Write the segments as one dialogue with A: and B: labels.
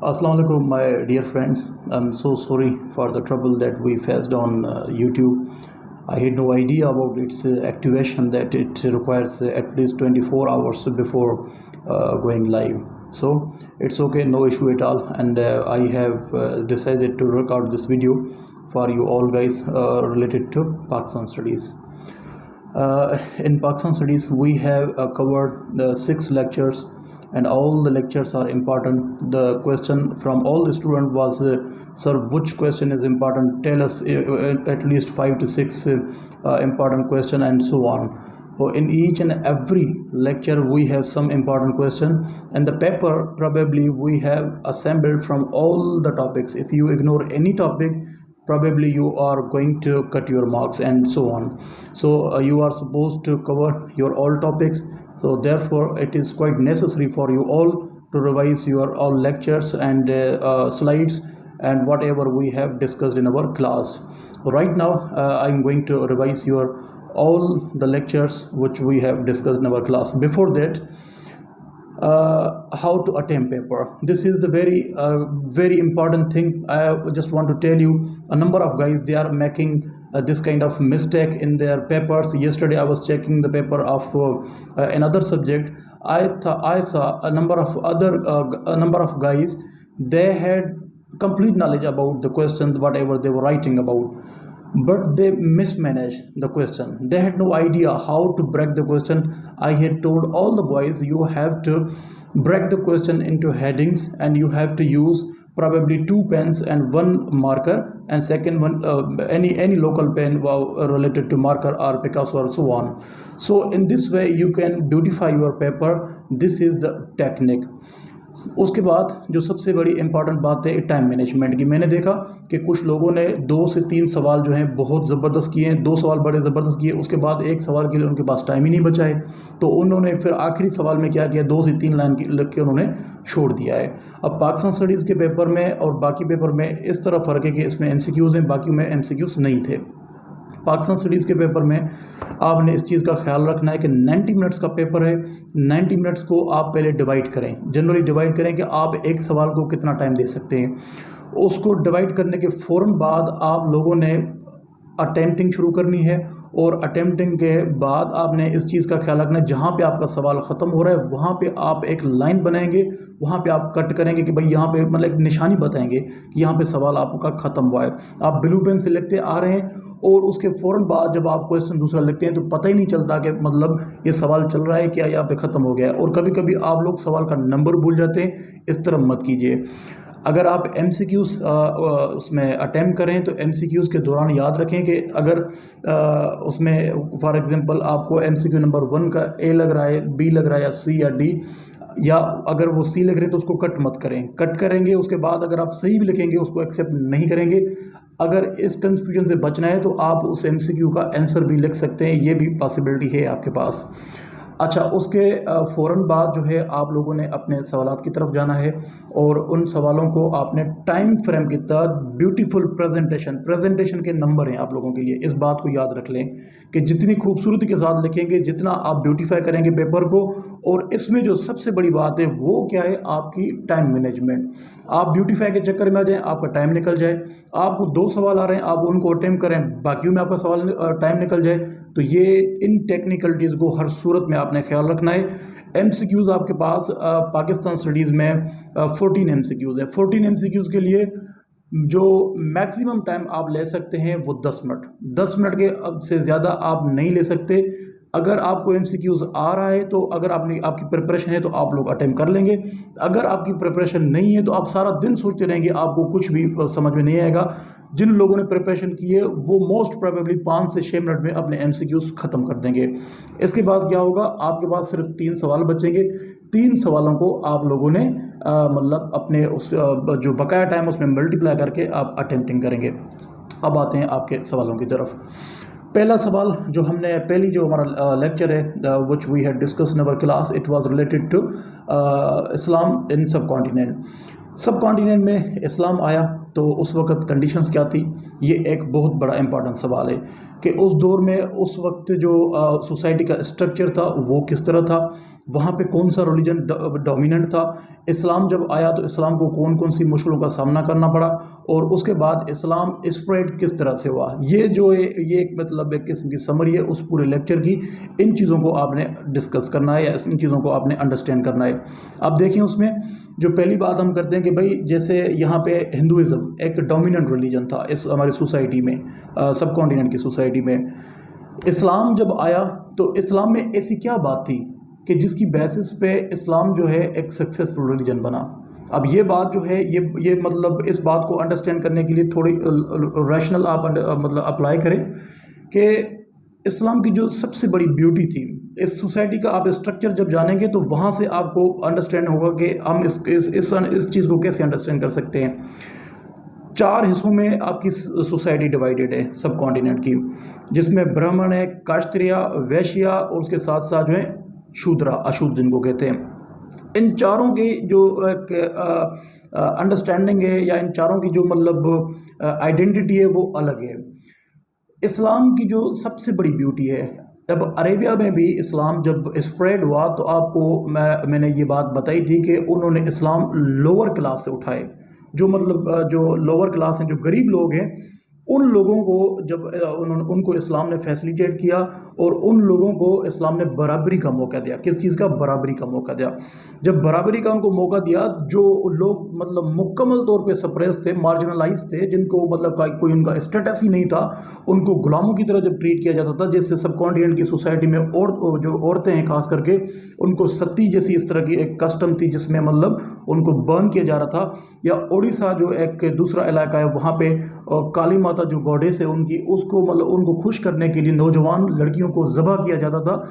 A: Assalamu alaikum, my dear friends. I'm so sorry for the trouble that we faced on YouTube. I had no idea about its activation that it requires at least 24 hours before going live. So it's okay, no issue at all. And I have decided to record this video for you all guys related to Pakistan studies. In Pakistan studies, we have covered 6 lectures, and all the lectures are important. The question from all the student was, sir, which question is important? Tell us at least 5 to 6 important question, and so on. So in each and every lecture we have some important question, and the paper probably we have assembled from all the topics. If you ignore any topic, probably you are going to cut your marks, and so on. So you are supposed to cover your all topics, so therefore it is quite necessary for you all to revise your all lectures and slides and whatever we have discussed in our class. Right now I'm going to revise your all the lectures which we have discussed in our class. Before that, how to attempt paper. This is the very important thing. I just want to tell you, a number of guys, they are making this kind of mistake in their papers. Yesterday I was checking the paper of another subject. I saw a number of guys, they had complete knowledge about the questions whatever they were writing about, but they mismanaged the question. They had no idea how to break the question. I had told all the boys, you have to break the question into headings, and you have to use probably 2 pens and 1 marker, and second one any local pen related to marker or Picasso or so on. So in this way you can beautify your paper. This is the technique. उसके बाद जो सबसे बड़ी important बात है time management की, मैंने देखा कि कुछ लोगों ने 2 से 3 सवाल जो हैं बहुत ज़बरदस्त किए हैं, 2 सवाल बड़े ज़बरदस्त किए, उसके बाद एक सवाल के लिए उनके पास टाइम ही नहीं बचा है, तो उन्होंने फिर आखिरी सवाल में क्या किया, 2 से 3 लाइन लिख के उन्होंने छोड़ दिया है। अब पाकिस्तान स्टडीज़ के पेपर में और बाकी पेपर में इस तरह फ़र्क है कि इसमें MCQs हैं, बाकी में MCQs नहीं थे। पाकिस्तान स्टडीज़ के पेपर में आपने इस चीज़ का ख्याल रखना है कि 90 मिनट्स का पेपर है। 90 मिनट्स को आप पहले डिवाइड करें, जनरली डिवाइड करें कि आप एक सवाल को कितना टाइम दे सकते हैं। उसको डिवाइड करने के फ़ौरन बाद आप लोगों ने अटेम्प्टिंग शुरू करनी है, और अटेम्प्टिंग के बाद आपने इस चीज़ का ख्याल रखना है, जहाँ पे आपका सवाल ख़त्म हो रहा है वहाँ पे आप एक लाइन बनाएंगे, वहाँ पे आप कट करेंगे कि भाई यहाँ पे मतलब एक निशानी बताएंगे कि यहाँ पे सवाल आपका ख़त्म हुआ है। आप ब्लू पेन से लिखते आ रहे हैं, और उसके फ़ौरन बाद जब आप क्वेश्चन दूसरा लिखते हैं तो पता ही नहीं चलता कि मतलब ये सवाल चल रहा है क्या, यहाँ पे ख़त्म हो गया है। और कभी कभी आप लोग सवाल का नंबर भूल जाते हैं, इस तरह मत कीजिए। अगर आप MCQs उसमें अटैम्प्ट करें तो MCQs के दौरान याद रखें कि अगर उसमें फॉर एग्जांपल आपको MCQ नंबर 1 का A लग रहा है, B लग रहा है, या C या D, या अगर वो C लग रहे हैं तो उसको कट मत करें। कट करेंगे उसके बाद अगर आप सही भी लिखेंगे उसको एक्सेप्ट नहीं करेंगे। अगर इस कन्फ्यूजन से बचना है तो आप उस MCQ का आंसर भी लिख सकते हैं, ये भी पॉसिबिलिटी है आपके पास। अच्छा, उसके फ़ौरन बाद जो है आप लोगों ने अपने सवालात की तरफ जाना है, और उन सवालों को आपने टाइम फ्रेम के तहत ब्यूटीफुल प्रेजेंटेशन के नंबर हैं आप लोगों के लिए। इस बात को याद रख लें कि जितनी खूबसूरती के साथ लिखेंगे, जितना आप ब्यूटीफाई करेंगे पेपर को, और इसमें जो सबसे बड़ी बात है वो क्या है, आपकी टाइम मैनेजमेंट। आप ब्यूटीफाई के चक्कर में आ जाएँ, आपका टाइम निकल जाए। आपको 2 सवाल आ रहे हैं, आप उनको अटेम्प्ट करें, बाकियों में आपका सवाल टाइम निकल जाए, तो ये इन टेक्निकलिटीज़ को हर सूरत में आपने ख्याल रखना है। MCQs आपके पास पाकिस्तान स्टडीज़ में 14 MCQs है। 14 MCQs के लिए जो मैक्सिमम टाइम आप ले सकते हैं वो 10 मिनट। 10 मिनट के से ज़्यादा आप नहीं ले सकते। अगर आपको MCQs आ रहा है तो अगर आपकी प्रिपरेशन है तो आप लोग अटेम्प्ट कर लेंगे। अगर आपकी प्रिपरेशन नहीं है तो आप सारा दिन सोचते रहेंगे, आपको कुछ भी समझ में नहीं आएगा। जिन लोगों ने प्रिपरेशन की है वो मोस्ट प्रोबेबली 5 से 6 मिनट में अपने MCQs ख़त्म कर देंगे। इसके बाद क्या होगा, आपके पास सिर्फ 3 सवाल बचेंगे। 3 सवालों को आप लोगों ने मतलब अपने उस जो बकाया टाइम उसमें मल्टीप्लाई करके आप अटेम्प्टिंग करेंगे। अब आते हैं आपके सवालों की तरफ। पहला सवाल जो हमने पहली जो हमारा लेक्चर है which we had discuss in our class, it was related to Islam in subcontinent में इस्लाम आया तो उस वक्त कंडीशंस क्या थी। ये एक बहुत बड़ा इंपॉर्टेंट सवाल है कि उस दौर में उस वक्त जो सोसाइटी का स्ट्रक्चर था वो किस तरह था। वहाँ पे कौन सा रिलीजन डोमिनेंट था, इस्लाम जब आया तो इस्लाम को कौन कौन सी मुश्किलों का सामना करना पड़ा, और उसके बाद इस्लाम स्प्रेड किस तरह से हुआ। ये जो है ये एक मतलब एक किस्म की समरी है उस पूरे लेक्चर की। इन चीज़ों को आपने डिस्कस करना है या इन चीज़ों को आपने अंडरस्टैंड करना है। अब देखिए उसमें जो पहली बात हम करते हैं कि भाई जैसे यहाँ पे हिंदुज़म एक डोमिनेंट रिलीजन था इस हमारी सोसाइटी में, सब कॉन्टिनेंट की सोसाइटी में। इस्लाम जब आया तो इस्लाम में ऐसी क्या बात थी कि जिसकी बेसिस पे इस्लाम जो है एक सक्सेसफुल रिलीजन बना। अब ये बात जो है ये मतलब इस बात को अंडरस्टैंड करने के लिए थोड़ी रैशनल आप मतलब अप्लाई करें कि इस्लाम की जो सबसे बड़ी ब्यूटी थी इस सोसाइटी का, आप स्ट्रक्चर जब जानेंगे तो वहाँ से आपको अंडरस्टैंड होगा कि हम इस चीज़ को कैसे अंडरस्टैंड कर सकते हैं। 4 हिस्सों में आपकी सोसाइटी डिवाइडेड है सब कॉन्टिनेंट की, जिसमें ब्राह्मण है, काश्तरिया, वैश्या और उसके साथ साथ जो है शूद्रा, अशूद्र जिनको कहते हैं। इन चारों की जो अंडरस्टैंडिंग है या इन चारों की जो मतलब आइडेंटिटी है वो अलग है। इस्लाम की जो सबसे बड़ी ब्यूटी है, अब अरेबिया में भी इस्लाम जब स्प्रेड हुआ तो आपको मैंने ये बात बताई थी कि उन्होंने इस्लाम लोअर क्लास से उठाए, जो मतलब जो लोअर क्लास हैं, जो गरीब लोग हैं, उन लोगों को जब उनको इस्लाम ने फैसिलिटेट किया और उन लोगों को इस्लाम ने बराबरी का मौका दिया। किस चीज़ का? बराबरी का मौका दिया। जब बराबरी का उनको मौका दिया, जो लोग मतलब मुकम्मल तौर पे सप्रेस थे, मार्जिनलाइज थे, जिनको मतलब कोई उनका स्टेटस ही नहीं था, उनको गुलामों की तरह जब ट्रीट किया जाता था, जैसे सब कॉन्टिनेंट की सोसाइटी में और जो औरतें हैं खास करके, उनको सती जैसी इस तरह की एक कस्टम थी जिसमें मतलब उनको बर्न किया जा रहा था। या उड़ीसा जो एक दूसरा इलाका है, वहाँ पे काली माता जो गॉडेस है उनकी, उसको मतलब उनको खुश करने के लिए नौजवान लड़कियों को ज़बह किया जाता था।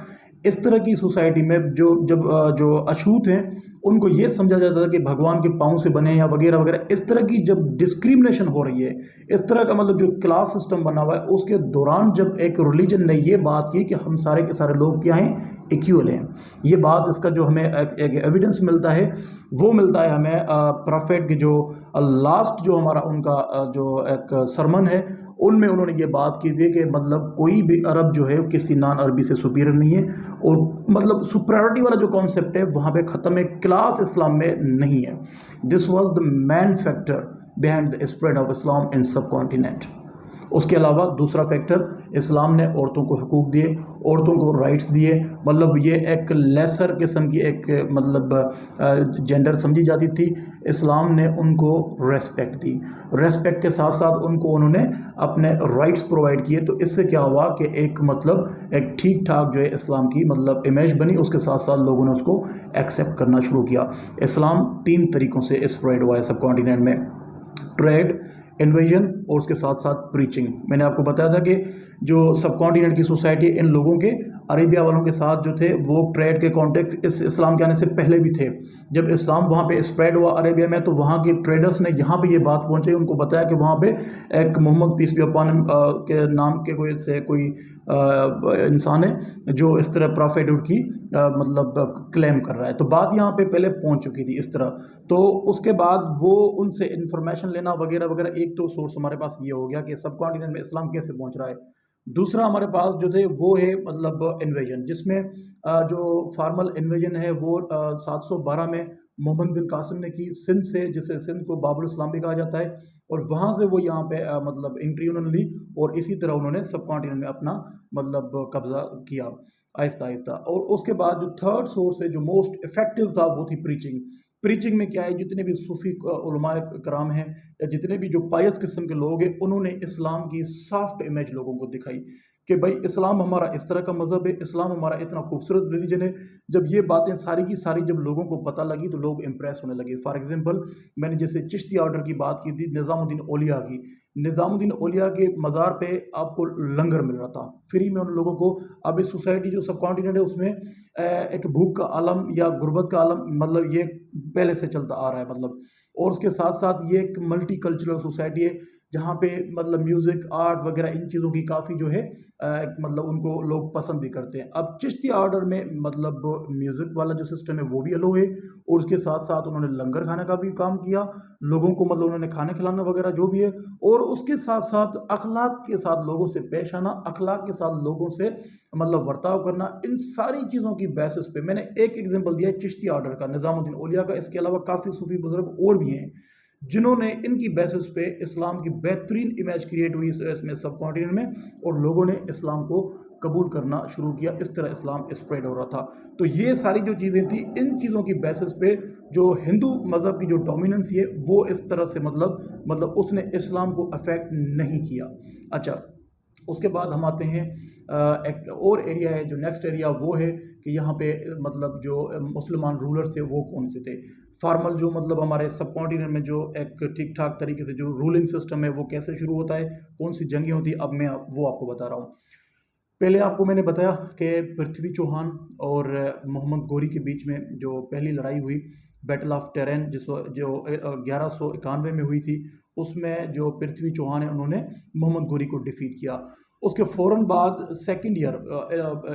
A: इस तरह की सोसाइटी में जो अछूत हैं उनको ये समझा जाता था कि भगवान के पाँव से बने या वगैरह वगैरह। इस तरह की जब डिस्क्रिमिनेशन हो रही है, इस तरह का मतलब जो क्लास सिस्टम बना हुआ है, उसके दौरान जब एक रिलीजन ने ये बात की कि हम सारे के सारे लोग क्या हैं, इक्वल हैं। ये बात, इसका जो हमें एक एविडेंस मिलता है वो मिलता है हमें प्रॉफेट के जो लास्ट जो हमारा उनका जो एक सरमन है, उनमें उन्होंने ये बात की थी कि मतलब कोई भी अरब जो है किसी नॉन अरबी से सुपीरियर नहीं है, और मतलब सुपरियॉरिटी वाला जो कॉन्सेप्ट है वहाँ पे ख़त्म है, क्लास इस्लाम में नहीं है। This was the main factor behind the spread of Islam in subcontinent. उसके अलावा दूसरा फैक्टर, इस्लाम ने औरतों को हुकूक दिए, औरतों को राइट्स दिए। मतलब ये एक लेसर किस्म की एक मतलब जेंडर समझी जाती थी, इस्लाम ने उनको रेस्पेक्ट दी। रेस्पेक्ट के साथ साथ उनको उन्होंने अपने राइट्स प्रोवाइड किए। तो इससे क्या हुआ कि एक मतलब एक ठीक ठाक जो है इस्लाम की मतलब इमेज बनी। उसके साथ साथ लोगों ने उसको एक्सेप्ट करना शुरू किया। इस्लाम 3 तरीक़ों से स्प्रेड हुआ है सब कॉन्टिनेंट में, ट्रेड, इन्वेजन और उसके साथ साथ प्रीचिंग। मैंने आपको बताया था कि जो सब कॉन्टिनेंट की सोसाइटी, इन लोगों के अरेबिया वालों के साथ जो थे वो ट्रेड के कॉन्टेक्ट इस इस्लाम के आने से पहले भी थे। जब इस्लाम वहाँ पे स्प्रेड हुआ अरेबिया में, तो वहाँ के ट्रेडर्स ने यहाँ पे ये बात पहुँचाई, उनको बताया कि वहाँ पे एक Muhammad peace be upon him के नाम के कोई इंसान है जो इस तरह प्रॉफिटहुड की मतलब क्लेम कर रहा है। तो बात यहाँ पे पहले पहुँच चुकी थी इस तरह। तो उसके बाद वो उनसे इंफॉर्मेशन लेना वगैरह वगैरह, एक तो सोर्स हमारे पास ये हो गया कि सब कॉन्टिनेंट में इस्लाम कैसे पहुँच रहा है। दूसरा हमारे पास जो थे वो है मतलब इन्वेजन, जिसमें जो फार्मल इन्वेजन है वो 712 में मोहम्मद बिन कासिम ने की, सिंध से, जिसे सिंध को बाबुल इस्लाम भी कहा जाता है, और वहाँ से वो यहाँ पे मतलब एंट्री उन्होंने ली, और इसी तरह उन्होंने सब कॉन्टिनेंट में अपना मतलब कब्जा किया आहिस्ता आहिस्ता। और उसके बाद जो थर्ड सोर्स है जो मोस्ट इफेक्टिव था वो थी प्रीचिंग। प्रीचिंग में क्या है, जितने भी सूफी उलमाए कराम हैं या जितने भी जो पायस किस्म के लोग हैं, उन्होंने इस्लाम की सॉफ्ट इमेज लोगों को दिखाई कि भाई इस्लाम हमारा इस तरह का मज़हब है, इस्लाम हमारा इतना खूबसूरत रिलीजन है। जब ये बातें सारी की सारी जब लोगों को पता लगी तो लोग इम्प्रेस होने लगे। फॉर एग्जांपल, मैंने जैसे चिश्ती ऑर्डर की बात की थी, निज़ामुद्दीन औलिया की, निज़ामुद्दीन औलिया के मज़ार पे आपको लंगर मिल रहा था फ्री में उन लोगों को। अब इस सोसाइटी जो सब कॉन्टिनेंट है उसमें एक भूख का आलम या गुर्बत का आलम, मतलब ये पहले से चलता आ रहा है मतलब। और उसके साथ साथ ये एक मल्टी कल्चरल सोसाइटी है जहाँ पे मतलब म्यूज़िक आर्ट वगैरह इन चीज़ों की काफ़ी जो है मतलब उनको लोग पसंद भी करते हैं। अब चिश्ती ऑर्डर में मतलब म्यूज़िक वाला जो सिस्टम है वो भी अलो है, और उसके साथ साथ उन्होंने लंगर खाने का भी काम किया, लोगों को मतलब उन्होंने खाने खिलाना वगैरह जो भी है, और उसके साथ साथ अखलाक के साथ लोगों से पेश आना, अखलाक के साथ लोगों से मतलब बर्ताव करना, इन सारी चीज़ों की बेसिस पे मैंने एक एग्जांपल दिया है चिश्ती ऑर्डर का, निज़ामुद्दीन औलिया का। इसके अलावा काफ़ी सूफी बुजुर्ग और भी हैं जिन्होंने इनकी बेसिस पे इस्लाम की बेहतरीन इमेज क्रिएट हुई इसमें सब कॉन्टिनेंट में, और लोगों ने इस्लाम को कबूल करना शुरू किया, इस तरह इस्लाम स्प्रेड हो रहा था। तो ये सारी जो चीज़ें थी, इन चीज़ों की बेसिस पे जो हिंदू मज़हब की जो डोमिनेंस है वो इस तरह से मतलब उसने इस्लाम को अफेक्ट नहीं किया। अच्छा, उसके बाद हम आते हैं एक और एरिया है, जो नेक्स्ट एरिया वो है कि यहाँ पे मतलब जो मुसलमान रूलर्स थे वो कौन से थे। फॉर्मल जो मतलब हमारे सब कॉन्टिनेंट में जो एक ठीक ठाक तरीके से जो रूलिंग सिस्टम है वो कैसे शुरू होता है, कौन सी जंगें होती है, अब मैं वो आपको बता रहा हूँ। पहले आपको मैंने बताया कि पृथ्वी चौहान और मोहम्मद गोरी के बीच में जो पहली लड़ाई हुई, बैटल ऑफ टेरेन, जो 1191 में हुई थी, उसमें जो पृथ्वी चौहान है उन्होंने मोहम्मद गोरी को डिफीट किया। उसके फ़ौरन बाद सेकंड ईयर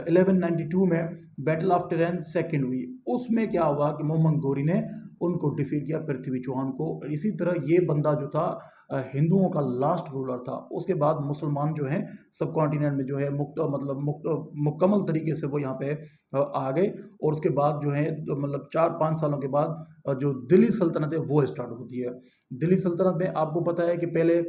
A: 1192 में बैटल ऑफ टेरेन सेकंड हुई। उसमें क्या हुआ कि मोहम्मद गोरी ने उनको डिफीट किया, पृथ्वी चौहान को। इसी तरह ये बंदा जो था हिंदुओं का लास्ट रूलर था। उसके बाद मुसलमान जो हैं सब कॉन्टिनेंट में जो है मुकम्मल तरीके से वो यहाँ पे आ गए, और उसके बाद जो है तो मतलब 4-5 सालों के बाद जो दिल्ली सल्तनत है वो स्टार्ट होती है। दिल्ली सल्तनत में आपको पता है कि पहले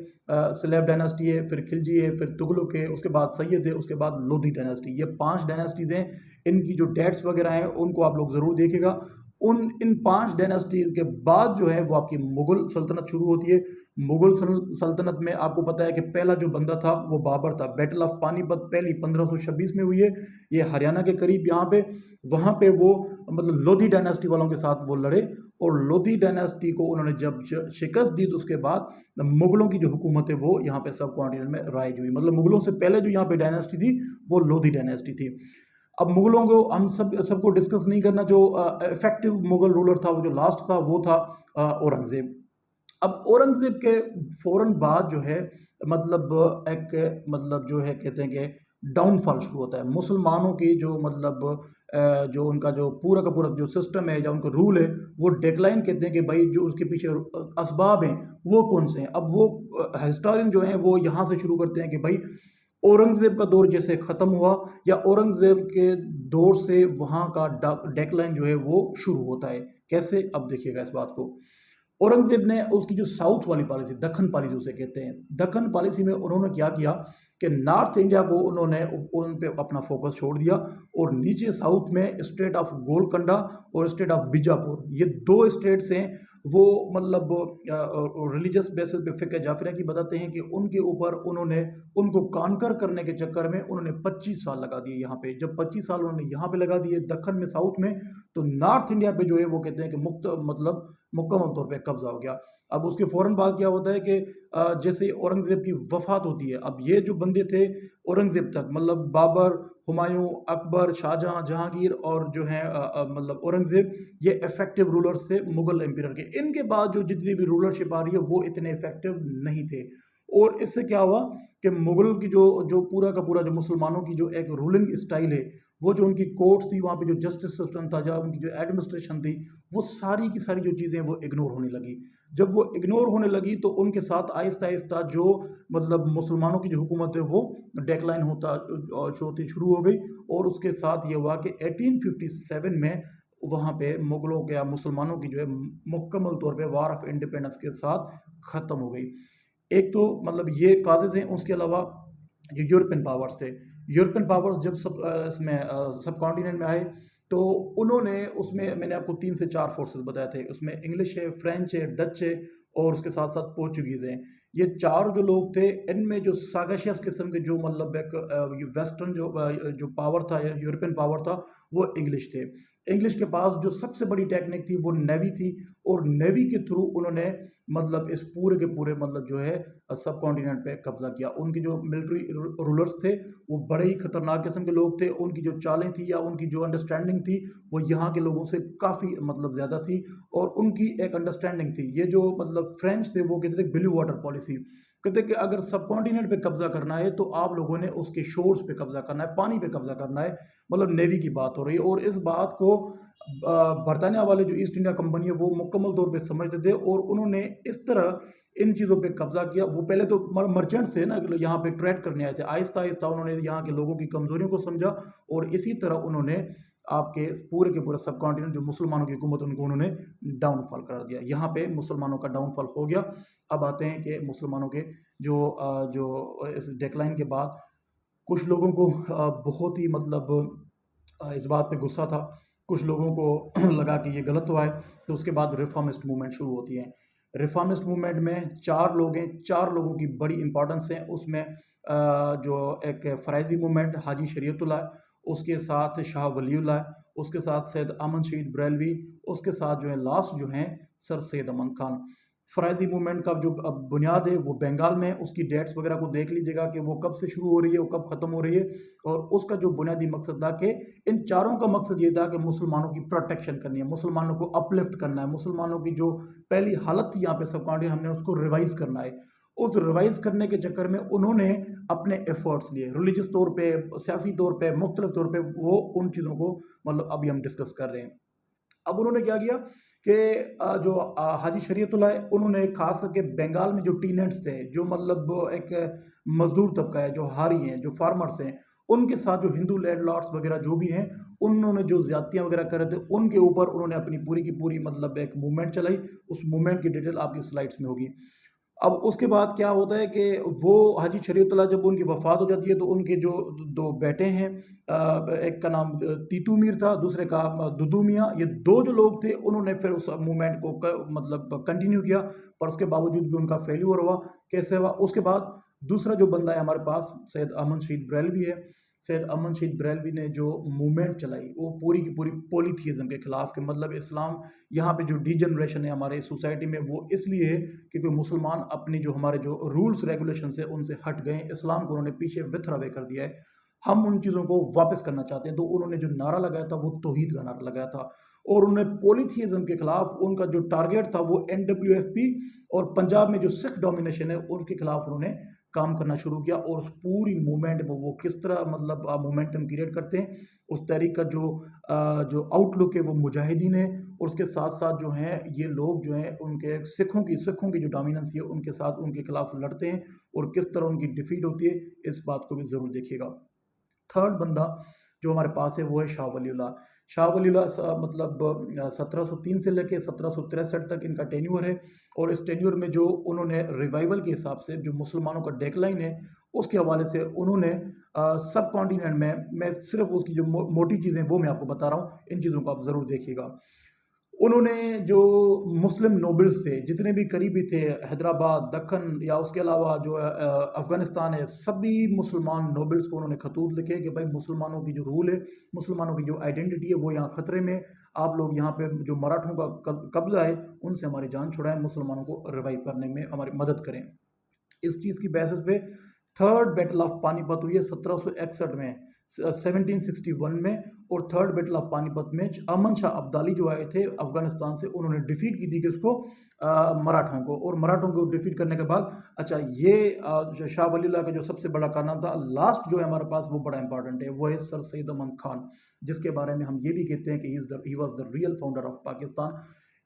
A: सलेब डायनास्टी है, फिर खिलजी है, फिर तुगलक है, उसके बाद सैयद है, उसके बाद लोधी डायनास्टी। ये 5 डायनास्टीज हैं। इनकी जो डेट्स वगैरह हैं उनको आप लोग ज़रूर देखिएगा। इन 5 डायनास्टी के बाद जो है वो आपकी मुगल सल्तनत शुरू होती है। मुगल सल्तनत में आपको पता है कि पहला जो बंदा था वो बाबर था। बैटल ऑफ पानीपत पहली 1526 में हुई है, ये हरियाणा के करीब यहाँ पे। वहाँ पे वो मतलब लोधी डायनास्टी वालों के साथ वो लड़े, और लोधी डायनास्टी को उन्होंने जब शिकस्त दी तो उसके बाद मुगलों की जो हुकूमत है वो यहाँ पे सब कॉन्टिनेंट में राइज हुई। मतलब मुगलों से पहले जो यहाँ पे डायनास्टी थी वो लोधी डायनास्टी थी। अब मुगलों को हम सबको डिस्कस नहीं करना। जो इफेक्टिव मुगल रूलर था, वो जो लास्ट था वो था औरंगजेब। अब औरंगजेब के फौरन बाद जो है मतलब मतलब जो है कहते हैं कि डाउनफॉल शुरू होता है मुसलमानों की। जो मतलब जो उनका जो पूरा का पूरा जो सिस्टम है या उनका रूल है वो डिक्लाइन कहते हैं कि भाई जो उसके पीछे असबाब हैं वो कौन से हैं। अब वो हिस्टोरियन जो हैं वो यहाँ से शुरू करते हैं कि भाई औरंगजेब का दौर जैसे ख़त्म हुआ, या औरंगजेब के दौर से वहाँ का डेक्लाइन जो है वो शुरू होता है। कैसे, अब देखिएगा इस बात को। औरंगजेब ने उसकी जो साउथ वाली पॉलिसी, दक्खन पॉलिसी उसे कहते हैं, दक्खन पॉलिसी में उन्होंने क्या किया कि नॉर्थ इंडिया को उन्होंने उन पे अपना फोकस छोड़ दिया, और नीचे साउथ में स्टेट ऑफ गोलकंडा और स्टेट ऑफ बीजापुर, ये 2 स्टेट्स हैं। वो मतलब रिलीजियस बेसिस पे फ़िक़्ह जाफ़रिया की बताते हैं कि उनके ऊपर उन्होंने उनको कॉन्कर करने के चक्कर में उन्होंने 25 साल लगा दिए यहाँ पे। जब 25 साल उन्होंने यहाँ पे लगा दिए दक्खन में, साउथ में, तो नॉर्थ इंडिया पे जो है वो कहते हैं कि मतलब मुकम्मल तौर पे कब्जा हो गया। अब उसके फ़ौरन बाद क्या होता है कि जैसे औरंगज़ेब की वफ़ात होती है, अब ये जो बंदे थे औरंगज़ेब तक, मतलब बाबर, हुमायूं, अकबर, शाहजहां, जहांगीर और जो है मतलब औरंगज़ेब, ये इफ़ेक्टिव रूलर्स थे मुगल एम्पायर के। इनके बाद जो जितनी भी रूलरशिप आ रही है वो इतने इफ़ेक्टिव नहीं थे। और इससे क्या हुआ कि मुगल की जो जो पूरा का पूरा जो मुसलमानों की जो एक रूलिंग स्टाइल है, वो जो उनकी कोर्ट्स थी, वहाँ पे जो जस्टिस सिस्टम था, जो उनकी जो एडमिनिस्ट्रेशन थी, वो सारी की सारी जो चीज़ें वो इग्नोर होने लगी। जब वो इग्नोर होने लगी तो उनके साथ आहिस्ता आहिस्ता जो मतलब मुसलमानों की जो हुकूमत है वो डेक्लाइन होती शुरू हो गई। और उसके साथ ये हुआ कि 1857 में वहाँ पे मुगलों के या मुसलमानों की जो है मुकम्मल तौर पे वार ऑफ इंडिपेंडेंस के साथ ख़त्म हो गई। एक तो मतलब ये काजेज़ हैं। उसके अलावा जो यूरोपियन पावर्स थे, यूरोपियन पावर्स जब इसमें सब कॉन्टिनेंट में आए, तो उन्होंने उसमें मैंने आपको 3 से 4 फोर्सेस बताए थे। उसमें इंग्लिश है, फ्रेंच है, डच है, और उसके साथ साथ पोर्चुगीज़ हैं। ये 4 जो लोग थे, इनमें जो सागाशियस किस्म के जो मतलब एक वेस्टर्न जो पावर था या यूरोपियन पावर था, वो इंग्लिश थे। इंग्लिश के पास जो सबसे बड़ी टेक्निक थी वो नेवी थी, और नेवी के थ्रू उन्होंने मतलब इस पूरे के पूरे मतलब जो है सब कॉन्टिनेंट पे कब्जा किया। उनके जो मिलिट्री रूलर्स थे वो बड़े ही खतरनाक किस्म के लोग थे, उनकी जो चालें थी या उनकी जो अंडरस्टैंडिंग थी वो यहाँ के लोगों से काफ़ी मतलब ज़्यादा थी। और उनकी एक अंडरस्टैंडिंग थी, ये जो मतलब फ्रेंच थे वो कहते थे ब्लू वाटर पॉलिसी, कहते कि अगर सब कॉन्टिनेंट पे कब्जा करना है तो आप लोगों ने उसके शोर्स पे कब्जा करना है, पानी पे कब्जा करना है, मतलब नेवी की बात हो रही है। और इस बात को बरतानिया वाले जो ईस्ट इंडिया कंपनी है वो मुकम्मल तौर पे समझते थे, और उन्होंने इस तरह इन चीज़ों पे कब्जा किया। वो पहले तो मर्चेंट्स थे ना, यहाँ पे ट्रेड करने आए थे, आहिस्ता आहिस्ता उन्होंने यहाँ के लोगों की कमजोरियों को समझा, और इसी तरह उन्होंने आपके पूरे के पूरे सब कॉन्टिनेंट जो मुसलमानों की हुकूमत उनको उन्होंने डाउनफॉल कर दिया। यहाँ पे मुसलमानों का डाउनफॉल हो गया। अब आते हैं कि मुसलमानों के जो इस डेक्लाइन के बाद कुछ लोगों को बहुत ही मतलब इस बात पे गुस्सा था, कुछ लोगों को लगा कि ये गलत हुआ है, तो उसके बाद रिफॉर्मिस्ट मूवमेंट शुरू होती है। रिफॉर्मिस्ट मूवमेंट में 4 लोग हैं, 4 लोगों की बड़ी इंपॉर्टेंस है उसमें। जो एक फ़राइज़ी मूवमेंट हाजी शरीयतुल्लाह, उसके साथ शाह वलीउल्लाह, उसके साथ सैयद अमन शहीद बरेलवी, उसके साथ जो है लास्ट जो हैं सर सैयद अमन खान। फ़राइज़ी मूवमेंट का जो बुनियाद है वो बंगाल में है, उसकी डेट्स वगैरह को देख लीजिएगा कि वो कब से शुरू हो रही है, वो कब ख़त्म हो रही है। और उसका जो बुनियादी मकसद था कि इन चारों का मकसद ये था कि मुसलमानों की प्रोटेक्शन करनी है, मुसलमानों को अपलिफ्ट करना है, मुसलमानों की जो पहली हालत थी यहाँ पे सब कॉन्टिनेंट, हमने उसको रिवाइज करना है। उस रिवाइज करने के चक्कर में उन्होंने अपने एफर्ट्स लिए, रिलीजियस तौर पे, सियासी तौर पे, मुख्तलिफ तौर पे, वो उन चीज़ों को मतलब अभी हम डिस्कस कर रहे हैं। अब उन्होंने क्या किया कि जो हाजी शरीयतुल्लाह है, उन्होंने खास करके बंगाल में जो टीनेंट्स थे, जो मतलब एक मजदूर तबका है, जो हारी हैं, जो फार्मर्स हैं, उनके साथ जो हिंदू लैंडलॉर्ड्स वगैरह जो भी हैं, उन्होंने जो ज्यादतियां वगैरह कर रहे थे उनके ऊपर उन्होंने अपनी पूरी की पूरी मतलब एक मूवमेंट चलाई। उस मूवमेंट की डिटेल आपकी स्लाइड्स में होगी। अब उसके बाद क्या होता है कि वो हाजी शरीयतुल्लाह जब उनकी वफ़ात हो जाती है तो उनके जो 2 बेटे हैं, एक का नाम तीतू मीर था, दूसरे का दुदू मियाँ, ये 2 जो लोग थे उन्होंने फिर उस मूवमेंट को मतलब कंटिन्यू किया, पर उसके बावजूद भी उनका फेल्यूर हुआ। कैसे हुआ? उसके बाद दूसरा जो बंदा है हमारे पास, सैयद अमन शहीद बरेलवी है। सैयद अमन शहीद बरेलवी ने जो मूवमेंट चलाई वो पूरी की पूरी पॉलीथीइज्म के खिलाफ, के मतलब इस्लाम, यहाँ पे जो डीजनरेशन है हमारे सोसाइटी में वो इसलिए है क्योंकि मुसलमान अपनी जो हमारे जो रूल्स रेगुलेशन है उनसे हट गए, इस्लाम को उन्होंने पीछे विथर अवे कर दिया है, हम उन चीज़ों को वापस करना चाहते हैं। तो उन्होंने जो नारा लगाया था वो तौहीद का नारा लगाया था, और उन्होंने पॉलीथीइज्म के खिलाफ उनका जो टारगेट था वो NWFP और पंजाब में जो सिख डोमिनेशन है उसके खिलाफ उन्होंने काम करना शुरू किया। और उस पूरी मूवमेंट में वो किस तरह मतलब मोमेंटम क्रिएट करते हैं, उस तहरीक का जो आउटलुक है वो मुजाहिदीन है, और उसके साथ साथ जो हैं ये लोग जो हैं उनके सिखों की जो डोमिनेंस है उनके साथ उनके खिलाफ लड़ते हैं, और किस तरह उनकी डिफीट होती है, इस बात को भी ज़रूर देखिएगा। थर्ड बंदा जो हमारे पास है वो है शाह वलीउल्लाह। शाह वलीउल्लाह मतलब 1703 से लेकर 1763 तक इनका टेन्योर है, और इस टेन्योर में जो उन्होंने रिवाइवल के हिसाब से जो मुसलमानों का डेक्लाइन है उसके हवाले से उन्होंने सब कॉन्टिनेंट में, मैं सिर्फ उसकी जो मोटी चीज़ें वो मैं आपको बता रहा हूँ, इन चीज़ों को आप ज़रूर देखिएगा। उन्होंने जो मुस्लिम नोबल्स थे जितने भी करीबी थे, हैदराबाद, दक्कन या उसके अलावा जो अफ़गानिस्तान है, सभी मुसलमान नोबल्स को उन्होंने खतूत लिखे कि भाई मुसलमानों की जो रूल है, मुसलमानों की जो आइडेंटिटी है वो यहाँ ख़तरे में, आप लोग यहाँ पे जो मराठों का कब्ज़ा है उनसे हमारी जान छुड़ाएं, मुसलमानों को रिवाइव करने में हमारी मदद करें। इस चीज़ की बेसिस पे थर्ड बैटल ऑफ पानीपत हुई है 1761 में, 1761 में, और थर्ड बैटल ऑफ पानीपत में अमन शाह अब्दाली जो आए थे अफगानिस्तान से, उन्होंने डिफीट की थी किसको, मराठों को। और मराठों को डिफीट करने के बाद अच्छा ये जो शाह वलीउल्लाह का जो सबसे बड़ा कारनामा था, लास्ट जो है हमारे पास वो बड़ा इंपॉर्टेंट है, वो है सर सैयद अमन खान, जिसके बारे में हम ये भी कहते हैं कि he was the real founder of Pakistan.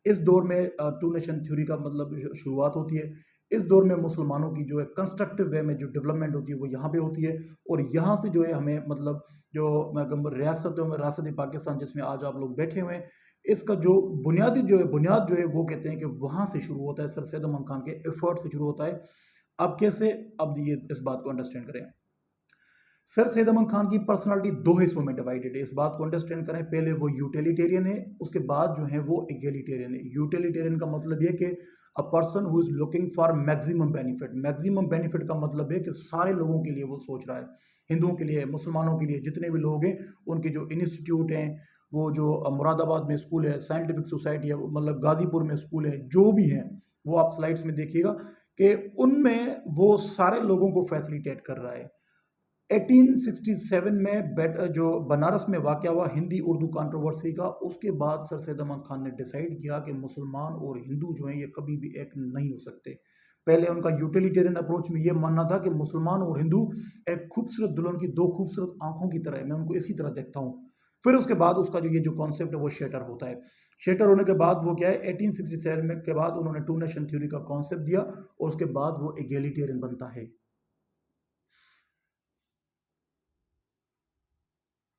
A: इस दौर में टू नेशन थ्योरी का मतलब शुरुआत होती है। इस दौर में मुसलमानों की जो है कंस्ट्रक्टिव वे में जो डेवलपमेंट होती है वो यहाँ पे होती है, और यहाँ से जो है हमें मतलब जो रियासत पाकिस्तान जिसमें आज आप लोग बैठे हुए हैं, इसका जो बुनियाद जो है वो कहते हैं कि वहाँ से शुरू होता है, सर सैयद अमन खान के एफर्ट से शुरू होता है। अब कैसे, अब ये इस बात को अंडरस्टैंड करें। सर सैयद अमन खान की पर्सनालिटी 2 हिस्सों में डिवाइडेड है, इस बात को अंडरस्टैंड करें। पहले वो यूटिलिटेरियन है, उसके बाद जो है वो एगेलिटेरियन है। यूटिलिटेरियन का मतलब ये कि a person who is looking for maximum benefit. Maximum benefit का मतलब है कि सारे लोगों के लिए वो सोच रहा है, हिंदुओं के लिए, मुसलमानों के लिए, जितने भी लोग हैं उनके जो इंस्टीट्यूट हैं, वो जो मुरादाबाद में स्कूल है, साइंटिफिक सोसाइटी है, मतलब गाजीपुर में स्कूल है, जो भी है वो आप स्लाइड्स में देखिएगा कि उनमें वो सारे लोगों को फैसिलिटेट कर रहा है। 1867 में जो बनारस में वाक़या हुआ हिंदी उर्दू कंट्रोवर्सी का, उसके बाद सर सैयद अहमद खान ने डिसाइड किया कि मुसलमान और हिंदू जो हैं ये कभी भी एक नहीं हो सकते। पहले उनका यूटिलिटेरियन अप्रोच में ये मानना था कि मुसलमान और हिंदू एक खूबसूरत दुल्हन की दो खूबसूरत आंखों की तरह है, मैं उनको इसी तरह देखता हूँ। फिर उसके बाद उसका जो ये जो कॉन्सेप्ट है वो शेटर होता है। शेटर होने के बाद वो क्या है, 1867 में के बाद उन्होंने टू नेशन थ्योरी का कॉन्सेप्ट दिया और उसके बाद वो एगेलिटेरियन बनता है।